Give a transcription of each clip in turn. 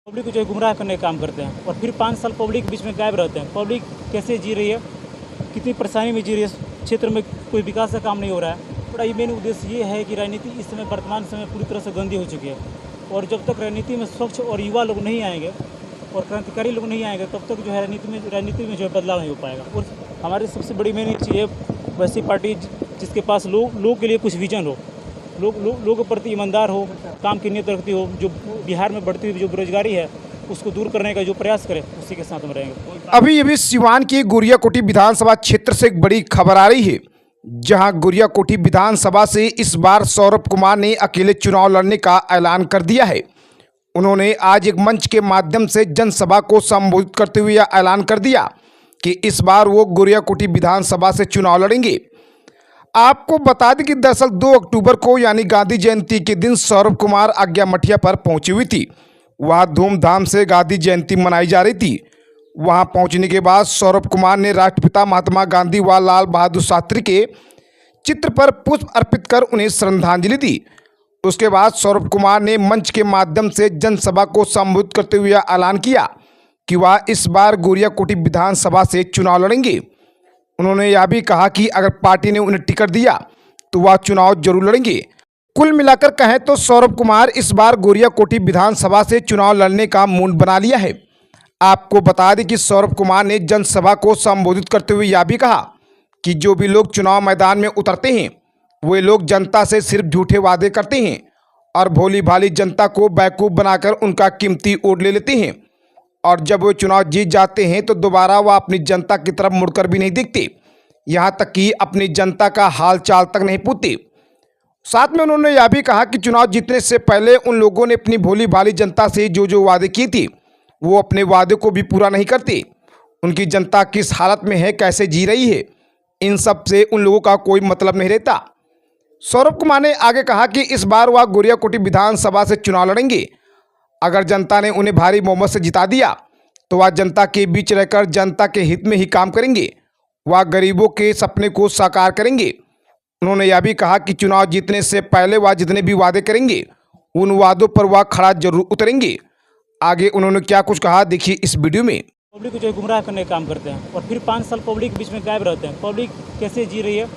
Public को जो है गुमराह करने का काम करते हैं और फिर 5 साल पब्लिक के बीच में गायब रहते हैं। पब्लिक कैसे जी रही है, कितनी परेशानी में जी रही है, क्षेत्र में कोई विकास का काम नहीं हो रहा है। बड़ा ये मेन उद्देश्य ये है कि राजनीति इस समय वर्तमान समय पूरी तरह से गंदी हो चुकी है और जब तक राजनीति में स्वच्छ और युवा लोग नहीं आएंगे और क्रांतिकारी लोग नहीं आएंगे तब तक जो है राजनीति में जो है बदलाव नहीं हो पाएगा। और हमारी सबसे बड़ी मेन चीज़ है वैसी पार्टी जिसके पास लोगों के लिए कुछ विजन हो, लोगों के प्रति ईमानदार हो, काम की नीयत रखती हो, जो बिहार में बढ़ती हुई जो बेरोजगारी है उसको दूर करने का जो प्रयास करे उसी के साथ हम रहेंगे। अभी सिवान के गुरियाकोठी विधानसभा क्षेत्र से एक बड़ी खबर आ रही है, जहां गुरियाकोठी विधानसभा से इस बार सौरभ कुमार ने अकेले चुनाव लड़ने का ऐलान कर दिया है। उन्होंने आज एक मंच के माध्यम से जनसभा को संबोधित करते हुए यह ऐलान कर दिया कि इस बार वो गुरियाकोठी विधानसभा से चुनाव लड़ेंगे। आपको बता दें कि दरअसल 2 अक्टूबर को यानी गांधी जयंती के दिन सौरभ कुमार आज्ञा मठिया पर पहुंची हुई थी। वहां धूमधाम से गांधी जयंती मनाई जा रही थी। वहां पहुंचने के बाद सौरभ कुमार ने राष्ट्रपिता महात्मा गांधी व लाल बहादुर शास्त्री के चित्र पर पुष्प अर्पित कर उन्हें श्रद्धांजलि दी। उसके बाद सौरभ कुमार ने मंच के माध्यम से जनसभा को संबोधित करते हुए ऐलान किया कि वह इस बार गुरियाकोठी विधानसभा से चुनाव लड़ेंगे। उन्होंने यह भी कहा कि अगर पार्टी ने उन्हें टिकट दिया तो वह चुनाव जरूर लड़ेंगे। कुल मिलाकर कहें तो सौरभ कुमार इस बार गुरियाकोठी विधानसभा से चुनाव लड़ने का मूड बना लिया है। आपको बता दें कि सौरभ कुमार ने जनसभा को संबोधित करते हुए यह भी कहा कि जो भी लोग चुनाव मैदान में उतरते हैं वे लोग जनता से सिर्फ झूठे वादे करते हैं और भोली भाली जनता को बेवकूफ़ बनाकर उनका कीमती वोट ले लेते हैं और जब वे चुनाव जीत जाते हैं तो दोबारा वह अपनी जनता की तरफ मुड़कर भी नहीं देखते, यहाँ तक कि अपनी जनता का हाल चाल तक नहीं पूछते। साथ में उन्होंने यह भी कहा कि चुनाव जीतने से पहले उन लोगों ने अपनी भोली भाली जनता से जो वादे किए थे वो अपने वादे को भी पूरा नहीं करते। उनकी जनता किस हालत में है, कैसे जी रही है, इन सब से उन लोगों का कोई मतलब नहीं रहता। सौरभ कुमार ने आगे कहा कि इस बार वह गुरियाकोठी विधानसभा से चुनाव लड़ेंगे। अगर जनता ने उन्हें भारी बहुमत से जिता दिया तो वह जनता के बीच रहकर जनता के हित में ही काम करेंगे, वह गरीबों के सपने को साकार करेंगे। उन्होंने यह भी कहा कि चुनाव जीतने से पहले वह जितने भी वादे करेंगे उन वादों पर वह खरा जरूर उतरेंगे। आगे उन्होंने क्या कुछ कहा देखिए इस वीडियो में। पब्लिक को जो है गुमराह करने का काम करते हैं और फिर 5 साल पब्लिक के बीच में गायब रहते हैं। पब्लिक कैसे जी रही है,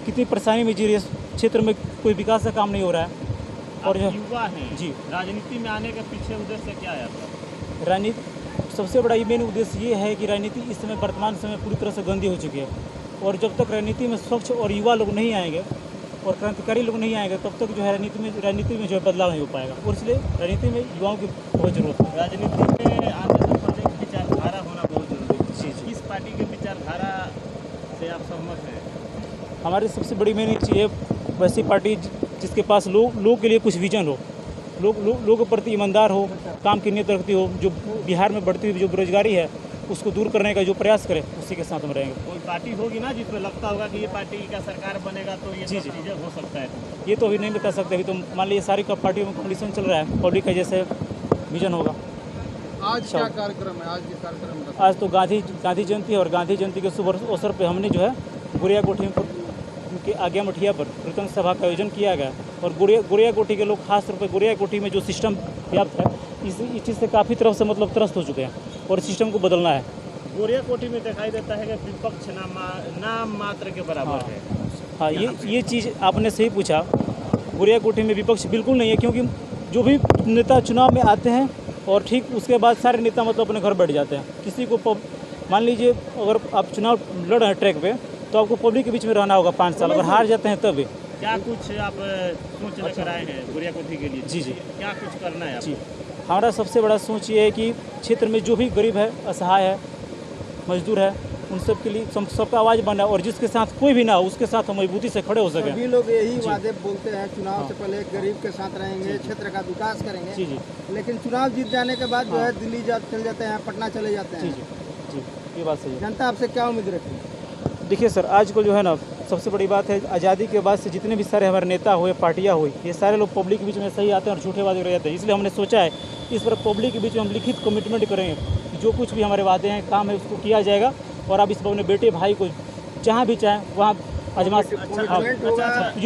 कितनी परेशानी में जी रही है, क्षेत्र में कोई विकास का काम नहीं हो रहा है। और जो युवा हैं जी, राजनीति में आने के पीछे उद्देश्य क्या है आपका? राजनीति सबसे बड़ा ये मेन उद्देश्य ये है कि राजनीति इस समय वर्तमान समय पूरी तरह से गंदी हो चुकी है और जब तक राजनीति में स्वच्छ और युवा लोग नहीं आएंगे और क्रांतिकारी लोग नहीं आएंगे तब तक जो है राजनीति में जो है बदलाव नहीं हो पाएगा। और इसलिए राजनीति में युवाओं की बहुत जरूरत है। राजनीति में आने से पहले एक विचारधारा होना बहुत जरूरी है। किस पार्टी की विचारधारा से आप सहमत हैं? हमारी सबसे बड़ी मेन चीज़ है वैसी पार्टी जिसके पास लोगों के लिए कुछ विजन हो, लोगों के प्रति ईमानदार हो, काम की नीयत रखती हो, जो बिहार में बढ़ती हुई जो बेरोजगारी है उसको दूर करने का जो प्रयास करे उसी के साथ हम रहेंगे। कोई पार्टी होगी ना जिसमें लगता होगा कि ये पार्टी का सरकार बनेगा तो ये सब चीज़ें हो सकता है? ये तो अभी नहीं बता सकते। अभी तो मान लीजिए सारी पार्टियों में कॉम्पिटिशन चल रहा है, पब्लिक का जैसे विजन होगा। आज क्या कार्यक्रम है? आज के कार्यक्रम आज तो गांधी जयंती है और गांधी जयंती के शुभ अवसर पर हमने जो है गुरियाकोठी के आज्ञा मठिया पर कृतज्ञ सभा का आयोजन किया गया और गुरियाकोठी के लोग खास तौर पर गुरियाकोठी में जो सिस्टम व्याप्त है इस चीज़ से काफ़ी तरफ से मतलब त्रस्त हो चुके हैं और सिस्टम को बदलना है। गुरियाकोठी में दिखाई देता है कि विपक्ष नाम मात्र के बराबर है। हाँ, ये चीज़ आपने सही पूछा। गुरियाकोठी में विपक्ष बिल्कुल नहीं है, क्योंकि जो भी नेता चुनाव में आते हैं और ठीक उसके बाद सारे नेता मतलब अपने घर बैठ जाते हैं। किसी को मान लीजिए अगर आप चुनाव लड़ रहे हैं ट्रैक पे तो आपको पब्लिक के बीच में रहना होगा 5 साल, अगर हार जाते हैं तब। क्या कुछ आप सोच लेकर आए हैं गुरियाकोठी के लिए? जी, क्या कुछ करना है जी। हमारा सबसे बड़ा सोच ये है कि क्षेत्र में जो भी गरीब है, असहाय है, मजदूर है, उन सब के लिए सबका आवाज़ बनना और जिसके साथ कोई भी ना हो उसके साथ हम मजबूती से खड़े हो सकें। सभी लोग यही वादे बोलते हैं, चुनाव से पहले गरीब के साथ रहेंगे, क्षेत्र का विकास करेंगे। जी, लेकिन चुनाव जीत जाने के बाद जो है दिल्ली चले जाते हैं, पटना चले जाते हैं। जी, ये बात सही है। जनता आपसे क्या उम्मीद रखती है? देखिए सर, आज को जो है ना सबसे बड़ी बात है, आज़ादी के बाद से जितने भी सारे हमारे नेता हुए, पार्टियाँ हुई, ये सारे लोग पब्लिक के बीच में सही आते हैं और झूठे वादे रह जाते हैं। इसलिए हमने सोचा है इस पर पब्लिक के बीच में हम लिखित कमिटमेंट करेंगे, जो कुछ भी हमारे वादे हैं, काम है, उसको किया जाएगा और आप इस पर अपने बेटे भाई को जहाँ भी चाहें वहाँ आजमा जो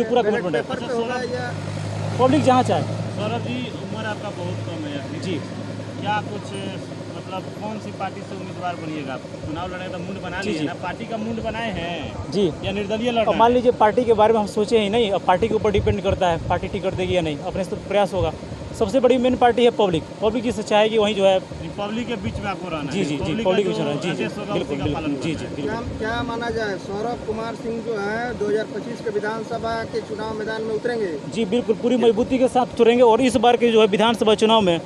पूरा कमिटमेंट है, पब्लिक जहाँ चाहे। सौरभ जी, उम्र आपका बहुत कम है जी। क्या कुछ मतलब कौन सी पार्टी से उम्मीदवार बनिएगा? चुनाव लड़ने का मूड बना लिए जी। ना, पार्टी का मूड बनाए हैं जी। या निर्दलीय अब लड़ना मान है? लीजिए पार्टी के बारे में हम सोचे ही नहीं, अब पार्टी के ऊपर डिपेंड करता है पार्टी टिकट देगी या नहीं, अपने से तो प्रयास होगा। सबसे बड़ी मेन पार्टी है पब्लिक जिससे चाहेगी वहीं जो है। पब्लिक के बीच में आपको रहना जी है। जी जी, का पब्लिक जो में जी जी आदेश होगा बिल्कुल उसी का पालन बिल्कुल जी करना जी है। बिल्कुल। क्या माना जाए, सौरभ कुमार सिंह जो है 2025 के विधानसभा के चुनाव मैदान में उतरेंगे? जी बिल्कुल, पूरी मजबूती के साथ उतरेंगे और इस बार के जो है विधानसभा चुनाव में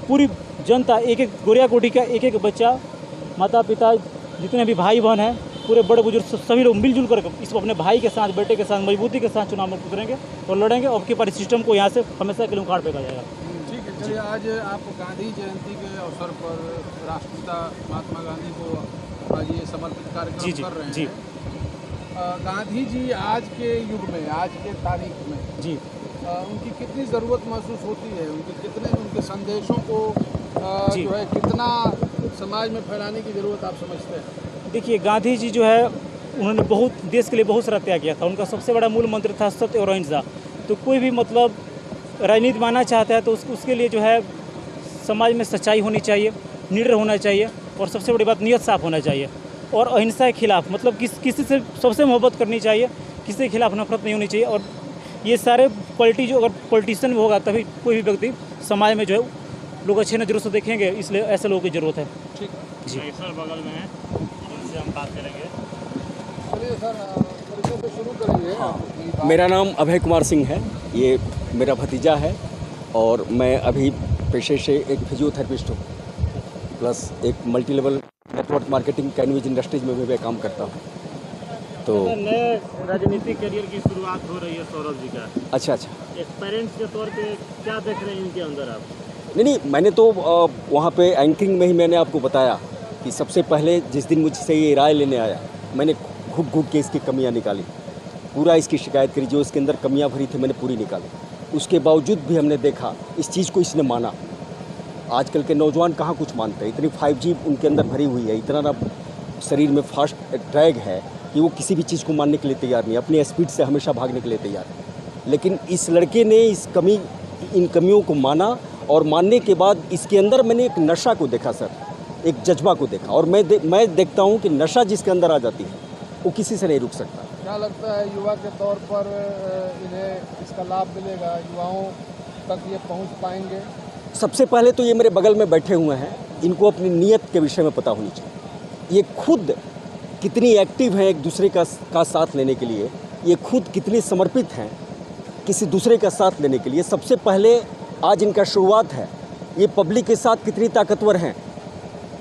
पूरी जनता, एक एक गोरिया कोटी का एक एक बच्चा, माता पिता, जितने भी भाई बहन हैं, पूरे बड़े बुजुर्ग सभी लोग मिलजुल कर इस अपने भाई के साथ, बेटे के साथ मजबूती के साथ चुनाव में उतरेंगे और लड़ेंगे और की पार्टी सिस्टम को यहाँ से हमेशा के लिए उखाड़ फेंका जाएगा। ठीक है, चलिए आज आप गांधी जयंती के अवसर पर राष्ट्रपिता महात्मा गांधी को आज ये समर्पित जी कार्यक्रम जी कर रहे जी हैं। गांधी जी आज के युग में, आज के तारीख में जी। उनकी कितनी ज़रूरत महसूस होती है, उनके संदेशों को जी। जो है कितना समाज में फैलाने की ज़रूरत आप समझते हैं? देखिए, गांधी जी जो है उन्होंने बहुत देश के लिए बहुत सारा त्याग किया था। उनका सबसे बड़ा मूल मंत्र था सत्य और अहिंसा। तो कोई भी मतलब राजनीति मानना चाहता है तो उसके लिए जो है समाज में सच्चाई होनी चाहिए, निडर होना चाहिए और सबसे बड़ी बात नियत साफ होना चाहिए और अहिंसा के खिलाफ मतलब किसी से सबसे मोहब्बत करनी चाहिए, किसी के खिलाफ नफरत नहीं होनी चाहिए। और ये सारे क्वालिटी जो अगर पॉलिटिशियन में होगा तभी कोई भी व्यक्ति समाज में जो है लोग अच्छे नज़रों से देखेंगे, इसलिए ऐसे लोगों की ज़रूरत है। ठीक, जी। सर बगल में है, उनसे हम बात करेंगे। चलिए सर, परिचय से शुरू करेंगे अपनी बात। मेरा नाम अभय कुमार सिंह है, ये मेरा भतीजा है और मैं अभी पेशे से एक फिजियोथेरेपिस्ट हूँ, प्लस एक multi level network marketing Kanwiz industries में भी मैं काम करता हूँ। तो नए राजनीतिक करियर की शुरुआत हो रही है सौरभ जी का। अच्छा, एक पेरेंट्स के तौर पे क्या देख रहे हैं इनके अंदर आप? नहीं, मैंने तो वहाँ पे एंकरिंग में ही मैंने आपको बताया कि सबसे पहले जिस दिन मुझसे ये राय लेने आया, मैंने घुट घुट के इसकी कमियाँ निकाली, पूरा इसकी शिकायत करी, जो इसके अंदर कमियाँ भरी थी मैंने पूरी निकाली। उसके बावजूद भी हमने देखा इस चीज़ को इसने माना। आजकल के नौजवान कहाँ कुछ मानते हैं, इतनी 5G उनके अंदर भरी हुई है, इतना ना शरीर में फास्ट ड्रैग है कि वो किसी भी चीज़ को मानने के लिए तैयार नहीं, अपनी स्पीड से हमेशा भागने के लिए तैयार है। लेकिन इस लड़के ने इन कमियों को माना और मानने के बाद इसके अंदर मैंने एक नशा को देखा सर, एक जज्बा को देखा। और मैं देखता हूँ कि नशा जिसके अंदर आ जाती है वो किसी से नहीं रुक सकता। क्या लगता है युवा के तौर पर इन्हें इसका लाभ मिलेगा, युवाओं तक ये पहुंच पाएंगे? सबसे पहले तो ये मेरे बगल में बैठे हुए हैं, इनको अपनी नीयत के विषय में पता होनी चाहिए। ये खुद कितनी एक्टिव हैं एक दूसरे का साथ लेने के लिए, ये खुद कितने समर्पित हैं किसी दूसरे का साथ लेने के लिए। सबसे पहले आज इनका शुरुआत है, ये पब्लिक के साथ कितनी ताकतवर हैं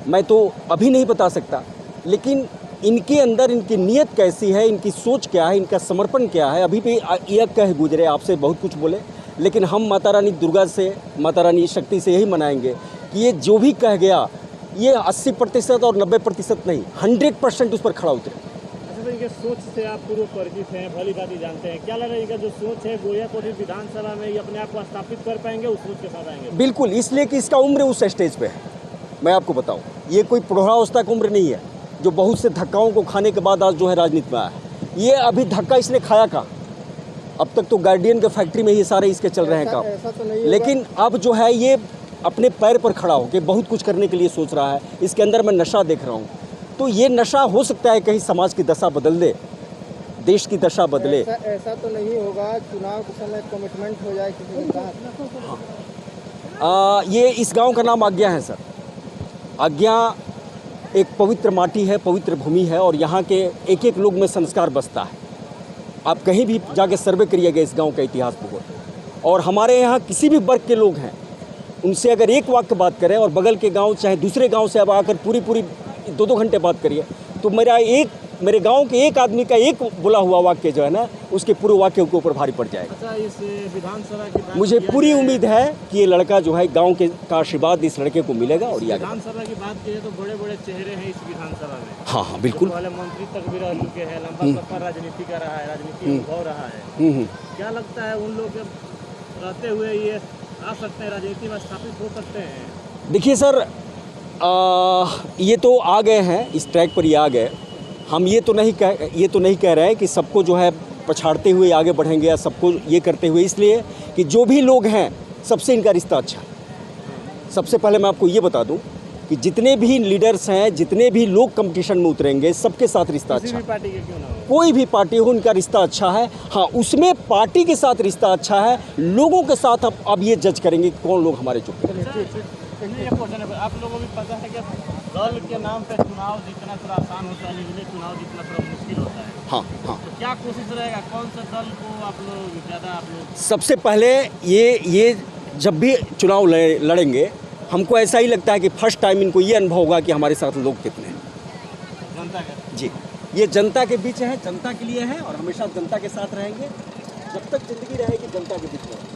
मैं तो अभी नहीं बता सकता, लेकिन इनके अंदर इनकी नीयत कैसी है, इनकी सोच क्या है, इनका समर्पण क्या है, अभी भी यह कह गुजरे, आपसे बहुत कुछ बोले, लेकिन हम माता रानी दुर्गा से, माता रानी शक्ति से यही मनाएंगे कि ये जो भी कह गया ये 80% और 90% नहीं, 100% उस पर खड़ा उतरे। अच्छा, तो इनके सोच से आप पूर्व परिचित हैं, भली बात ही जानते हैं। क्या लग रहा है इनका जो सोच है गोया कोठी विधानसभा में ये अपने आप को स्थापित कर पाएंगे, उस सोच के साथ आएंगे? बिल्कुल, इसलिए कि इसका उम्र उस स्टेज पे है। मैं आपको बताऊं, ये कोई प्रौढ़ावस्था की उम्र नहीं है जो बहुत से धक्काओं को खाने के बाद आज जो है राजनीति में आया है। ये अभी धक्का इसने खाया कहाँ? अब तक तो गार्डियन के फैक्ट्री में ये सारे इसके चल रहे हैं काम, ऐसा तो नहीं लेकिन अब जो है ये अपने पैर पर खड़ा हो के बहुत कुछ करने के लिए सोच रहा है। इसके अंदर मैं नशा देख रहा हूँ, तो ये नशा हो सकता है कहीं समाज की दशा बदल दे, देश की दशा बदले। ऐसा तो नहीं होगा चुनाव के समय कमिटमेंट हो जाए किसी के साथ? ये इस गांव का नाम आज्ञा है सर। आज्ञा एक पवित्र माटी है, पवित्र भूमि है और यहाँ के एक एक लोग में संस्कार बसता है। आप कहीं भी जाके सर्वे करिएगा इस गांव का इतिहास भूगोल, और हमारे यहाँ किसी भी वर्ग के लोग हैं उनसे अगर एक वाक्य बात करें और बगल के गांव चाहे दूसरे गांव से अब आकर पूरी 2-2 घंटे बात करिए तो मेरे गांव के एक आदमी का एक बोला हुआ वाक्य जो है ना, उसके पूरे वाक्य के ऊपर भारी पड़ जाएगा। अच्छा, इस विधानसभा की बात मुझे किया पूरी जाए- उम्मीद है कि ये लड़का जो है गांव का आशीर्वाद इस लड़के को मिलेगा और ये आगे। विधानसभा की बात की जाए तो बड़े बड़े चेहरे हैं इस विधानसभा में। हाँ हाँ बिल्कुल। पहले मंत्री तक भी रह चुके हैं, लंबा सफर राजनीति का रहा है, राजनीति अनुभव रहा है। क्या लगता है उन लोग के रहते हुए ये आ सकते हैं, राजनीति में स्थापित हो सकते हैं? देखिए सर, ये तो आ गए हैं, इस ट्रैक पर ये आ गए। हम ये तो नहीं कह रहे हैं कि सबको जो है पछाड़ते हुए आगे बढ़ेंगे या सबको ये करते हुए, इसलिए कि जो भी लोग हैं सबसे इनका रिश्ता अच्छा है, सबसे पहले मैं आपको ये बता दूं कि जितने भी लीडर्स हैं, जितने भी लोग कंपटीशन में उतरेंगे, सबके साथ रिश्ता किसी अच्छा भी पार्टी के क्यों ना हो। कोई भी पार्टी हो, उनका रिश्ता अच्छा है। हाँ, उसमें पार्टी के साथ रिश्ता अच्छा है, लोगों के साथ अब ये जज करेंगे कि कौन लोग हमारे चुप हैं। ये क्वेश्चन है, आप लोगों को भी पता है कि दल के नाम पे चुनाव जीतना थोड़ा आसान होता है, निर्दलीय चुनाव जीतना थोड़ा मुश्किल होता है। हाँ हाँ, तो क्या कोशिश रहेगा, कौन सा दल को आप लोग ज़्यादा आप लोग सबसे पहले ये जब भी चुनाव लड़ेंगे, हमको ऐसा ही लगता है कि फर्स्ट टाइम इनको ये अनुभव होगा कि हमारे साथ लोग कितने हैं। जनता का जी, ये जनता के बीच है, जनता के लिए है और हमेशा जनता के साथ रहेंगे। जब तक जिंदगी रहेगी जनता के बीच में।